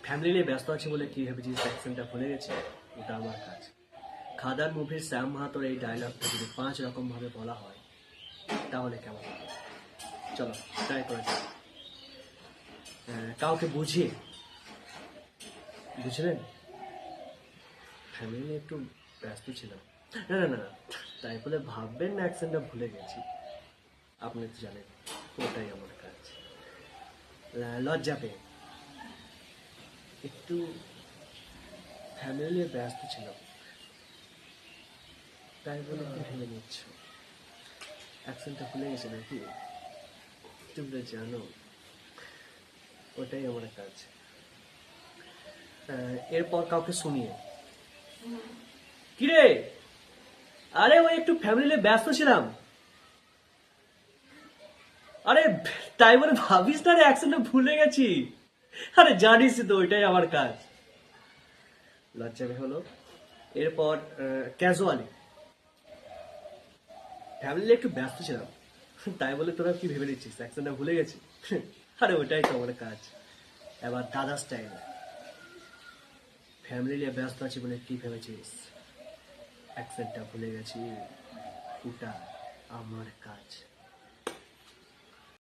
Family নিয়ে ব্যস্ত আছে বলে কি ভেবেছিস অ্যাকশনটা ভুলে গেছি, ওটা আমার কাজ। খাদার মুভির শ্যাম মাহাতোর এই ডায়লগটা যদি 5 রকম ভাবে বলা হয় তাহলে কেমন হবে? চলো ট্রাই করা যাক। কাউকে বুঝিয়ে, বুঝলেন, ফ্যামিলি নিয়ে একটু ব্যস্ত ছিলাম। না না না, তাই বলে ভাববেন না অ্যাকশনটা ভুলে গেছি। আপনি তো জানেন ওটাই আমার কাজ। লজ্জা পেয়ে একটু ফ্যামিলি নিয়ে ব্যস্ত ছিলাম, তাই বলে কি ভেবে নিচ্ছ অ্যাকশনটা ভুলে গেছে নাকি? তোমরা জানো ওটাই আমার কাজ। এরপর কাউকে শুনিয়ে, কিরে, আরে ওই একটু ফ্যামিলি নিয়ে ব্যস্ত ছিলাম, আরে তাই বলে ভাবিস না রে অ্যাকশনটা ভুলে গেছি, আরে জানিস তো ওইটাই আমার কাজ। লজ্জা হলো। এরপর ক্যাজুয়ালি, ফ্যামিলি একটু ব্যস্ত ছিলাম, তাই বলে তোরা কি ভেবে নিচ্ছিস অ্যাকশনটা ভুলে গেছি? আরে ওটাই তো আমার কাজ। এবার দাদা স্টাইল, ফ্যামিলি নিয়ে ব্যস্ত আছি বলে কি ভেবেছিস অ্যাকশনটা ভুলে গেছি, ওটা আমার কাজ।